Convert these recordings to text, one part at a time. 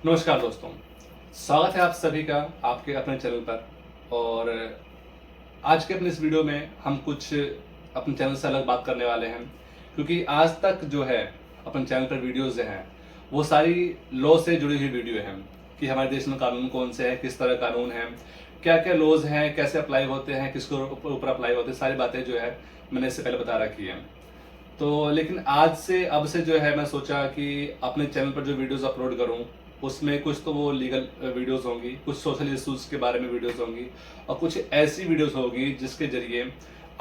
नमस्कार दोस्तों, स्वागत है आप सभी का आपके अपने चैनल पर। और आज के अपने इस वीडियो में हम कुछ अपने चैनल से अलग बात करने वाले हैं, क्योंकि आज तक जो है अपने चैनल पर वीडियोस जो हैं वो सारी लॉ से जुड़ी हुई वीडियो हैं कि हमारे देश में कानून कौन से हैं, किस तरह कानून हैं, क्या क्या लॉज हैं, कैसे अप्लाई होते हैं, किसके ऊपर अप्लाई होते हैं, सारी बातें जो है मैंने इससे पहले बता रखी है। तो लेकिन आज से अब से जो है मैं सोचा कि अपने चैनल पर जो वीडियोस अपलोड करूं उसमें कुछ तो वो लीगल वीडियोस होंगी, कुछ सोशल इश्यूज के बारे में वीडियोस होंगी और कुछ ऐसी वीडियोस होगी जिसके जरिए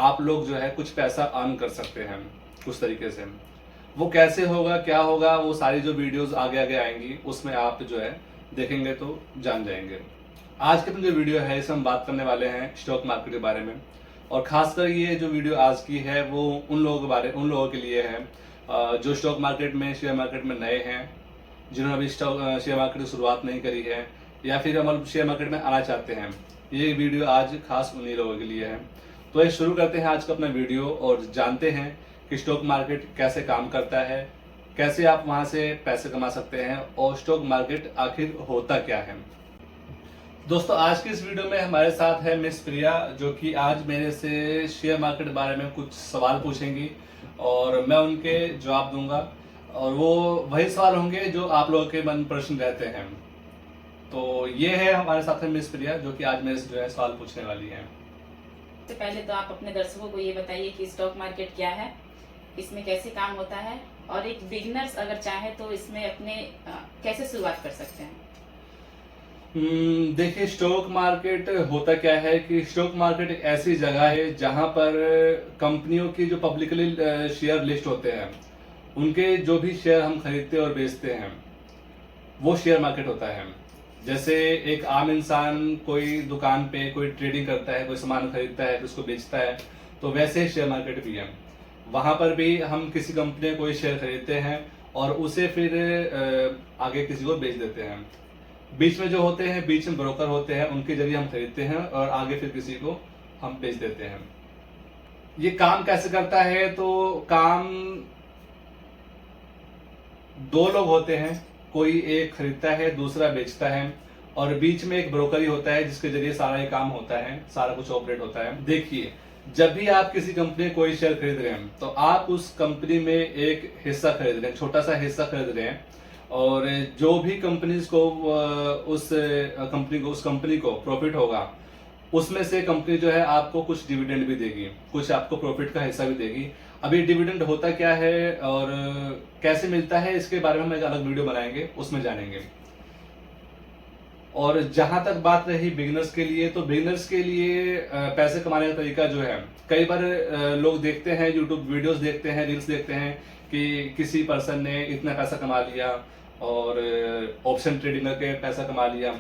आप लोग जो है कुछ पैसा अर्न कर सकते हैं कुछ तरीके से। वो कैसे होगा, क्या होगा, वो सारी जो वीडियोस आगे आगे आएंगी उसमें आप जो है देखेंगे तो जान जाएंगे। आज के अपनी जो वीडियो है इसमें हम बात करने वाले हैं स्टॉक मार्केट के बारे में। और खासकर ये जो वीडियो आज की है वो उन लोगों के लिए है जो स्टॉक मार्केट में, शेयर मार्केट में नए हैं, जिन्होंने अभी शेयर मार्केट की शुरुआत नहीं करी है या फिर मतलब शेयर मार्केट में आना चाहते हैं। ये वीडियो आज खास उन्हीं लोगों के लिए है। तो ये शुरू करते हैं आज का अपना वीडियो और जानते हैं कि स्टॉक मार्केट कैसे काम करता है, कैसे आप वहां से पैसे कमा सकते हैं और स्टॉक मार्केट आखिर होता क्या है। दोस्तों, आज की इस वीडियो में हमारे साथ है मिस प्रिया, जो कि आज मेरे से शेयर मार्केट के बारे में कुछ सवाल पूछेंगी और मैं उनके जवाब दूंगा। और वो वही सवाल होंगे जो आप लोगों के मन प्रश्न रहते हैं। तो ये है हमारे साथ है मिस प्रिया, जो कि आज मेरे से जो है सवाल पूछने वाली है। सबसे पहले तो आप अपने दर्शकों को ये बताइए कि स्टॉक मार्केट क्या है, इसमें कैसे काम होता है, और एक बिगनर्स अगर चाहे तो इसमें अपने कैसे शुरुआत कर सकते हैं। देखिए, स्टॉक मार्केट होता क्या है कि स्टॉक मार्केट एक ऐसी जगह है जहां पर कंपनियों की जो पब्लिकली शेयर लिस्ट होते हैं उनके जो भी शेयर हम खरीदते और बेचते हैं वो शेयर मार्केट होता है। जैसे एक आम इंसान कोई दुकान पे कोई ट्रेडिंग करता है, कोई सामान खरीदता है, उसको बेचता है, तो वैसे ही शेयर मार्केट भी है। वहां पर भी हम किसी कंपनी में कोई शेयर खरीदते हैं और उसे फिर आगे किसी को बेच देते हैं। बीच में जो होते हैं, बीच में ब्रोकर होते हैं, उनके जरिए हम खरीदते हैं और आगे फिर किसी को हम बेच देते हैं। ये काम कैसे करता है? तो काम दो लोग होते हैं, कोई एक खरीदता है, दूसरा बेचता है, और बीच में एक ब्रोकर ही होता है जिसके जरिए सारा ये काम होता है, सारा कुछ ऑपरेट होता है। देखिए, जब भी आप किसी कंपनी में कोई शेयर खरीद रहे हैं तो आप उस कंपनी में एक हिस्सा खरीद रहे हैं, छोटा सा हिस्सा खरीद रहे हैं। और जो भी कंपनीज को उस कंपनी को प्रॉफिट होगा उसमें से कंपनी जो है आपको कुछ डिविडेंड भी देगी, कुछ आपको प्रॉफिट का हिस्सा भी देगी। अभी डिविडेंड होता क्या है और कैसे मिलता है इसके बारे में हम एक अलग वीडियो बनाएंगे, उसमें जानेंगे। और जहां तक बात रही बिगिनर्स के लिए, तो बिगिनर्स के लिए पैसे कमाने का तरीका जो है, कई बार लोग देखते हैं, यूट्यूब वीडियोस देखते हैं, रील्स देखते हैं कि किसी पर्सन ने इतना पैसा कमा लिया और ऑप्शन ट्रेडिंग करके पैसा कमा लिया।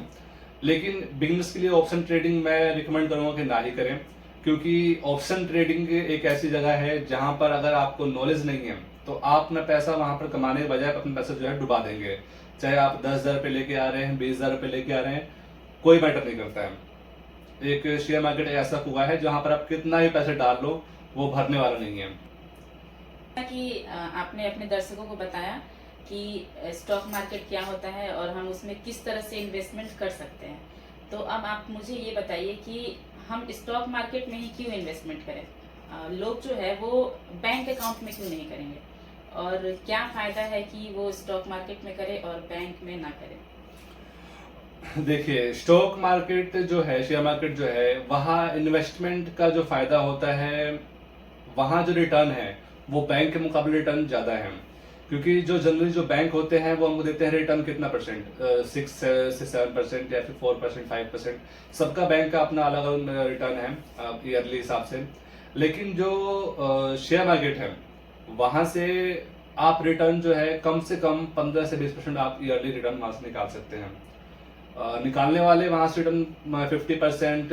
लेकिन बिगिनर्स के लिए ऑप्शन ट्रेडिंग मैं रिकमेंड करूंगा कि ना ही करें, क्योंकि ऑप्शन ट्रेडिंग एक ऐसी जगह है जहां पर अगर आपको नॉलेज नहीं है तो आप अपना पैसा वहां पर कमाने के बजाय अपना पैसा जो है डुबा देंगे। चाहे आप 10,000 रुपये लेके आ रहे हैं, 20,000 रुपये लेके आ रहे हैं, कोई मैटर नहीं करता है। एक शेयर मार्केट ऐसा कुआं है जहां पर आप कितना भी पैसे डाल लो वो भरने वाला नहीं है। कि आपने अपने दर्शकों को बताया कि स्टॉक मार्केट क्या होता है और हम उसमें किस तरह से इन्वेस्टमेंट कर सकते हैं। तो अब आप मुझे ये बताइए कि हम स्टॉक मार्केट में ही क्यों इन्वेस्टमेंट करें। लोग जो है वो बैंक अकाउंट में क्यों नहीं करेंगे, और क्या फायदा है कि वो स्टॉक मार्केट में करे और बैंक में ना करे। देखिए, स्टॉक मार्केट जो है, शेयर मार्केट जो है, वहाँ इन्वेस्टमेंट का जो फायदा होता है, वहाँ जो रिटर्न है वो बैंक के मुकाबले रिटर्न ज्यादा है। क्योंकि जो जनरली जो बैंक होते हैं वो हमको देते हैं रिटर्न कितना परसेंट, 6 से 7% या फिर 4%, 5%। सबका बैंक का अपना अलग अलग रिटर्न है ईयरली हिसाब से। लेकिन जो शेयर मार्केट है वहां से आप रिटर्न जो है कम से कम 15 से 20% आप ईयरली रिटर्न वहां से निकाल सकते हैं। निकालने वाले वहां से रिटर्न 50%,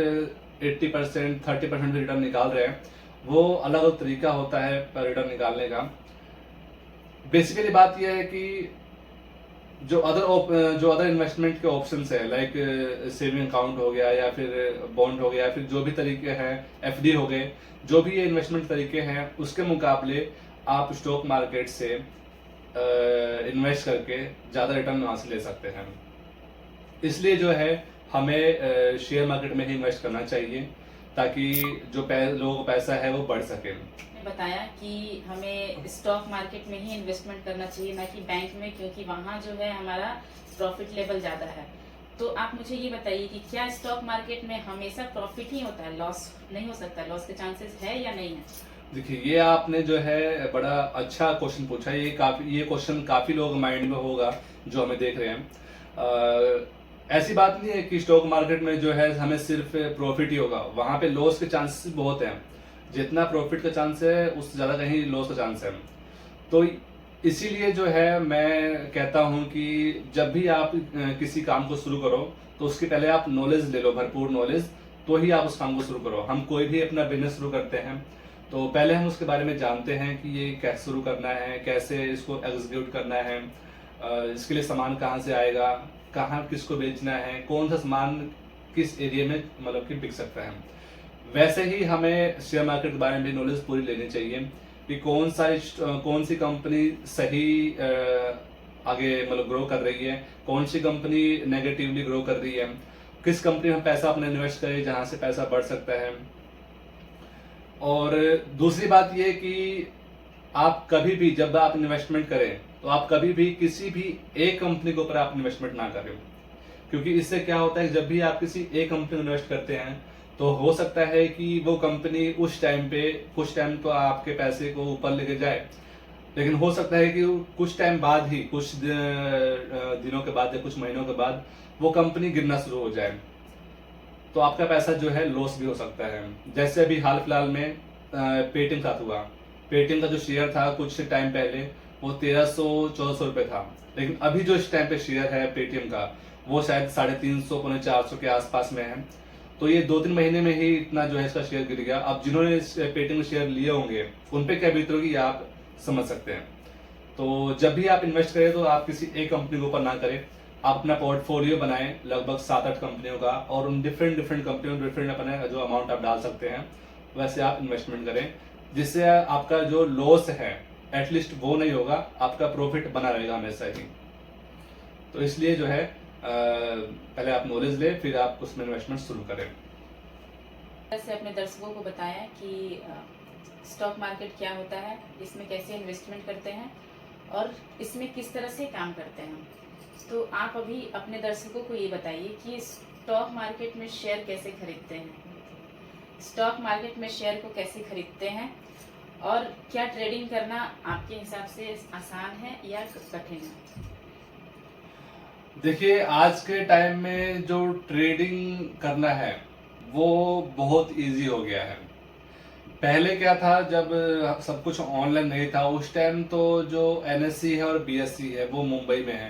80%, 30% रिटर्न निकाल रहे हैं। वो अलग अलग तरीका होता है रिटर्न निकालने का। बेसिकली बात यह है कि जो अदर इन्वेस्टमेंट के ऑप्शंस है, लाइक सेविंग अकाउंट हो गया या फिर बॉन्ड हो गया या फिर जो भी तरीके हैं, एफडी हो गए, जो भी ये इन्वेस्टमेंट तरीके हैं उसके मुकाबले आप स्टॉक मार्केट से इन्वेस्ट करके ज्यादा रिटर्न वहां से ले सकते हैं। इसलिए जो है हमें शेयर मार्केट में ही इन्वेस्ट करना चाहिए ताकि जो लोगों का पैसा है वो बढ़ सके। बताया कि हमें स्टॉक मार्केट में ही इन्वेस्टमेंट करना चाहिए, ना कि बैंक में, क्योंकि वहाँ जो है हमारा प्रॉफिट लेवल ज़्यादा है। तो आप मुझे ये बताइए कि क्या स्टॉक मार्केट में हमेशा प्रॉफिट ही होता है, लॉस नहीं हो सकता? लॉस के चांसेस है या नहीं है? देखिए, ये आपने जो है बड़ा अच्छा क्वेश्चन पूछा। ये क्वेश्चन काफ़ी लोग माइंड में होगा जो हमें देख रहे हैं। ऐसी बात नहीं है कि स्टॉक मार्केट में जो है हमें सिर्फ प्रॉफिट ही होगा, वहाँ पे लॉस के चांसेस बहुत हैं। जितना प्रॉफिट का चांस है उससे ज़्यादा कहीं लॉस का चांस है। तो इसीलिए जो है मैं कहता हूँ कि जब भी आप किसी काम को शुरू करो तो उसके पहले आप नॉलेज ले लो, भरपूर नॉलेज, तो ही आप उस काम को शुरू करो। हम कोई भी अपना बिजनेस शुरू करते हैं तो पहले हम उसके बारे में जानते हैं कि ये कैसे शुरू करना है, कैसे इसको एग्जीक्यूट करना है, इसके लिए सामान कहाँ से आएगा, कहाँ किसको बेचना है, कौन सा सामान किस एरिया में मतलब कि बिक सकता है। वैसे ही हमें शेयर मार्केट के बारे में भी नॉलेज पूरी लेनी चाहिए कि कौन सी कंपनी सही आगे मतलब ग्रो कर रही है, कौन सी कंपनी नेगेटिवली ग्रो कर रही है, किस कंपनी में पैसा अपने इन्वेस्ट करें जहां से पैसा बढ़ सकता है। और दूसरी बात ये कि आप कभी भी जब आप इन्वेस्टमेंट करें तो आप कभी भी किसी भी एक कंपनी के ऊपर आप इन्वेस्टमेंट ना करें, क्योंकि इससे क्या होता है जब भी आप किसी एक कंपनी में इन्वेस्ट करते हैं तो हो सकता है कि वो कंपनी उस टाइम पे कुछ टाइम तो आपके पैसे को ऊपर लेके जाए, लेकिन हो सकता है कि कुछ टाइम बाद ही, कुछ दिनों के बाद या कुछ महीनों के बाद वो कंपनी गिरना शुरू हो जाए, तो आपका पैसा जो है लॉस भी हो सकता है। जैसे अभी हाल फिलहाल में पेटीएम साथ हुआ। पेटीएम का जो शेयर था कुछ टाइम पहले वो 1300-1400 रुपए था, लेकिन अभी जो इस टाइम पे शेयर है पेटीएम का वो शायद 350-400 के आसपास में है। तो ये 2-3 महीने में ही इतना जो है इसका शेयर गिर गया। अब जिन्होंने पेटीएम के शेयर लिए होंगे उन पे क्या बीत होगी ये आप समझ सकते हैं। तो जब भी आप इन्वेस्ट करें तो आप किसी एक कंपनी के ऊपर ना करें, आप अपना पोर्टफोलियो बनाएं लगभग 7-8 कंपनियों का, और उन डिफरेंट कंपनियों में डिफरेंट अपने जो अमाउंट आप डाल सकते हैं वैसे आप इन्वेस्टमेंट करें, जिससे आपका जो लॉस है एटलीस्ट वो नहीं होगा, आपका प्रॉफिट बना रहेगा हमेशा ही। तो इसलिए जो है पहले आप नॉलेज लें फिर आप उसमें इन्वेस्टमेंट शुरू करें। जैसे अपने दर्शकों को बताया कि स्टॉक मार्केट क्या होता है, इसमें कैसे इन्वेस्टमेंट करते हैं और इसमें किस तरह से काम करते हैं। तो आप अभी अपने दर्शकों को ये बताइए कि स्टॉक मार्केट में शेयर कैसे खरीदते हैं, स्टॉक मार्केट में शेयर को कैसे खरीदते हैं, और क्या ट्रेडिंग करना आपके हिसाब से आसान है या कठिन है? देखिए, आज के टाइम में जो ट्रेडिंग करना है वो बहुत इजी हो गया है। पहले क्या था, जब सब कुछ ऑनलाइन नहीं था उस टाइम, तो जो एनएससी है और बीएससी है वो मुंबई में है,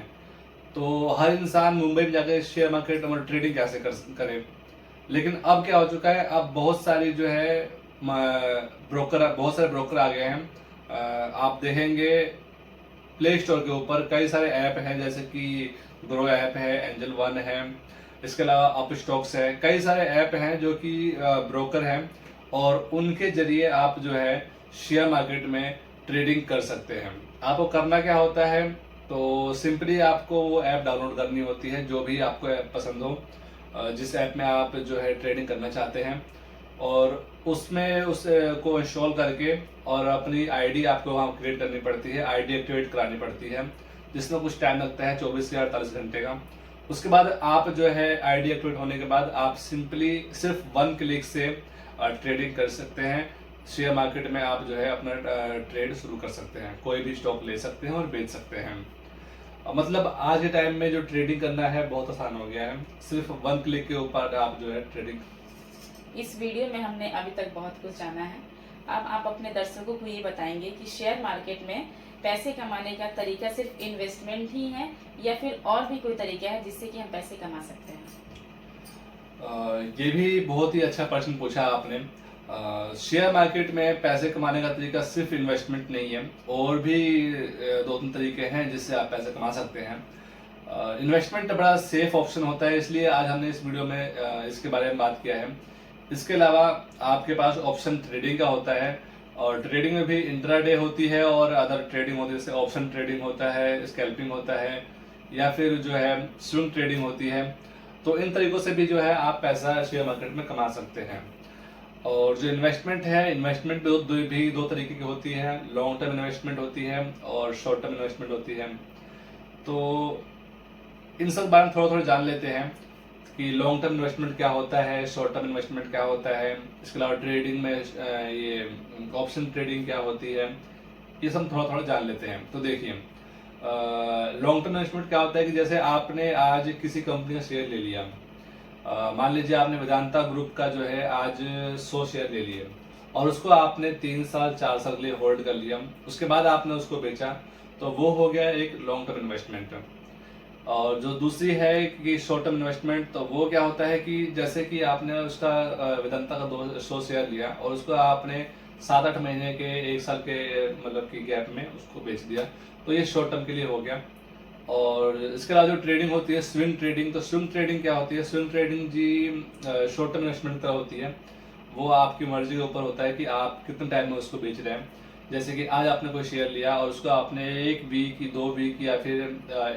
तो हर इंसान मुंबई में जाकर शेयर मार्केट और ट्रेडिंग कैसे करे। लेकिन अब क्या हो चुका है, अब बहुत सारी जो है बहुत सारे ब्रोकर आ गए हैं। आप देखेंगे प्ले स्टोर के ऊपर कई सारे ऐप हैं, जैसे कि ग्रो ऐप है, एंजल वन है, इसके अलावा अप स्टॉक्स है, कई सारे ऐप हैं जो कि ब्रोकर हैं, और उनके जरिए आप जो है शेयर मार्केट में ट्रेडिंग कर सकते हैं। आपको करना क्या होता है, तो सिंपली आपको वो ऐप डाउनलोड करनी होती है, जो भी आपको ऐप पसंद हो, जिस ऐप में आप जो है ट्रेडिंग करना चाहते हैं, और उसमें उसको इंस्टॉल करके और अपनी आईडी आपको वहाँ क्रिएट करनी पड़ती है, आईडी एक्टिवेट करानी पड़ती है, जिसमें कुछ टाइम लगता है 24 से 48 घंटे का। उसके बाद आप जो है आईडी एक्टिवेट होने के बाद आप सिंपली सिर्फ 1 क्लिक से ट्रेडिंग कर सकते हैं। शेयर मार्केट में आप जो है अपना ट्रेड शुरू कर सकते हैं, कोई भी स्टॉक ले सकते हैं और बेच सकते हैं। मतलब आज के टाइम में जो ट्रेडिंग करना है बहुत आसान हो गया है, सिर्फ 1 क्लिक के ऊपर आप जो है ट्रेडिंग। इस वीडियो में हमने अभी तक बहुत कुछ जाना है। अब आप अपने दर्शकों को ये बताएंगे कि शेयर मार्केट में पैसे कमाने का तरीका सिर्फ इन्वेस्टमेंट ही है या फिर और भी कोई तरीका है जिससे कि हम पैसे कमा सकते हैं? ये भी बहुत ही अच्छा प्रश्न पूछा आपने। शेयर मार्केट में पैसे कमाने का तरीका सिर्फ इन्वेस्टमेंट नहीं है, और भी 2-3 तरीके हैं जिससे आप पैसे कमा सकते हैं। इन्वेस्टमेंट बड़ा सेफ ऑप्शन होता है, इसलिए आज हमने इस वीडियो में इसके बारे में बात किया है। इसके अलावा आपके पास ऑप्शन ट्रेडिंग का होता है, और ट्रेडिंग में भी इंट्राडे होती है और अदर ट्रेडिंग होती है, जैसे ऑप्शन ट्रेडिंग होता है, स्कैल्पिंग होता है, या फिर जो है स्विंग ट्रेडिंग होती है। तो इन तरीकों से भी जो है आप पैसा शेयर मार्केट में कमा सकते हैं। और जो इन्वेस्टमेंट है, इन्वेस्टमेंट भी दो तरीके की होती है, लॉन्ग टर्म इन्वेस्टमेंट होती है और शॉर्ट टर्म इन्वेस्टमेंट होती है। तो इन सब बारे में थोड़ा थोड़ा जान लेते हैं कि लॉन्ग टर्म इन्वेस्टमेंट क्या होता है, शॉर्ट टर्म इन्वेस्टमेंट क्या होता है, इसके अलावा ट्रेडिंग में ये ऑप्शन ट्रेडिंग क्या होती है, ये सब थोड़ा थोड़ा जान लेते हैं। तो देखिए, लॉन्ग टर्म इन्वेस्टमेंट क्या होता है कि जैसे आपने आज किसी कंपनी का शेयर ले लिया, मान लीजिए आपने वेदांता ग्रुप का जो है आज 100 शेयर ले लिए और उसको आपने 3 साल 4 साल के लिए होल्ड कर लिया, उसके बाद आपने उसको बेचा, तो वो हो गया एक लॉन्ग टर्म इन्वेस्टमेंट। और जो दूसरी है कि शॉर्ट टर्म इन्वेस्टमेंट, तो वो क्या होता है कि जैसे कि आपने उसका वेदांता का 200 शेयर लिया और उसको आपने 7-8 महीने के 1 साल के मतलब की गैप में उसको बेच दिया, तो ये शॉर्ट टर्म के लिए हो गया। और इसके अलावा जो ट्रेडिंग होती है स्विंग ट्रेडिंग, तो स्विंग ट्रेडिंग क्या होती है? स्विंग ट्रेडिंग जी शॉर्ट टर्म इन्वेस्टमेंट तरह होती है। वो आपकी मर्जी के ऊपर होता है कि आप कितने टाइम में उसको बेच रहे हैं। जैसे कि आज आपने कोई शेयर लिया और उसको आपने 1 वीक, 2 वीक या फिर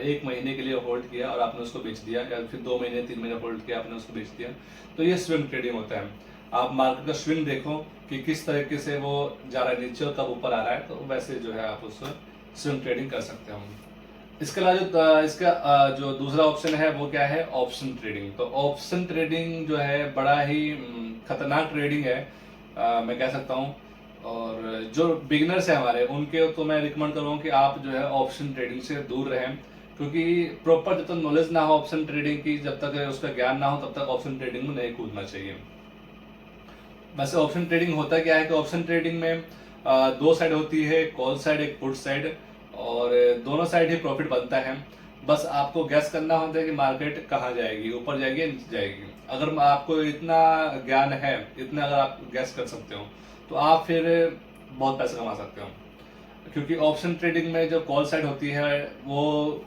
1 महीने के लिए होल्ड किया और आपने उसको बेच दिया, या फिर 2 महीने 3 महीने होल्ड किया आपने उसको बेच दिया, तो ये स्विंग ट्रेडिंग होता है। आप मार्केट का स्विंग देखो कि किस तरीके से वो जा रहा है नीचे और कब ऊपर आ रहा है, तो वैसे जो है आप उसको स्विंग ट्रेडिंग कर सकते हो। इसके अलावा जो इसका जो दूसरा ऑप्शन है वो क्या है? Option trading. तो ऑप्शन ट्रेडिंग जो है बड़ा ही खतरनाक ट्रेडिंग है, मैं कह सकता हूँ। और जो बिगिनर्स है हमारे, उनके तो मैं रिकमेंड करूँगा कि आप जो है ऑप्शन ट्रेडिंग से दूर रहें, क्योंकि प्रॉपर जब तक नॉलेज ना हो ऑप्शन ट्रेडिंग की, जब तक उसका ज्ञान ना हो, तब तक ऑप्शन ट्रेडिंग में नहीं कूदना चाहिए। वैसे ऑप्शन ट्रेडिंग होता क्या है कि ऑप्शन ट्रेडिंग में 2 साइड होती है, कॉल साइड, एक पुट साइड, और दोनों साइड ही प्रॉफिट बनता है। बस आपको गैस करना होता है कि मार्केट कहाँ जाएगी, ऊपर जाएगी या नीचे जाएगी। अगर आपको इतना ज्ञान है, इतना अगर आप गैस कर सकते हो, तो आप फिर बहुत पैसा कमा सकते हो। क्योंकि ऑप्शन ट्रेडिंग में जो कॉल साइड होती है, वो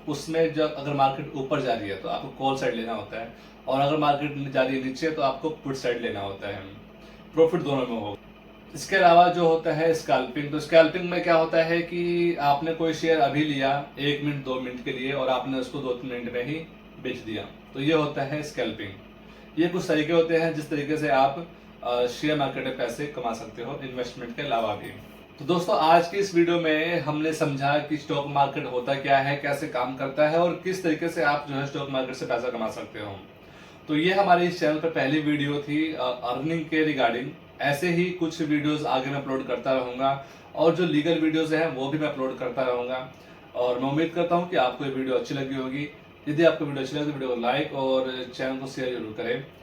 उसमें जब अगर मार्केट ऊपर जा रही है तो आपको कॉल साइड लेना होता है, और अगर मार्केट जा रही है नीचे तो आपको पुट साइड लेना होता है। प्रॉफिट दोनों में होगा। इसके अलावा जो होता है स्कैल्पिंग, तो स्कैल्पिंग में क्या होता है कि आपने कोई शेयर अभी लिया 1 मिनट 2 मिनट के लिए और आपने उसको 2-3 मिनट में ही बेच दिया, तो ये होता है स्कैल्पिंग। ये कुछ तरीके होते हैं जिस तरीके से आप शेयर मार्केट में पैसे कमा सकते हो इन्वेस्टमेंट के अलावा भी। तो दोस्तों, आज की इस वीडियो में हमने समझा कि स्टॉक मार्केट होता क्या है, कैसे काम करता है और किस तरीके से आप जो है स्टॉक मार्केट से पैसा कमा सकते हो। तो ये हमारे इस चैनल पर पहली वीडियो थी अर्निंग के रिगार्डिंग। ऐसे ही कुछ वीडियोस आगे मैं अपलोड करता रहूंगा, और जो लीगल वीडियोस हैं वो भी मैं अपलोड करता रहूंगा। और मैं उम्मीद करता हूं कि आपको ये वीडियो अच्छी लगी होगी। यदि आपको वीडियो अच्छी लगे तो वीडियो को लाइक और चैनल को शेयर जरूर करें।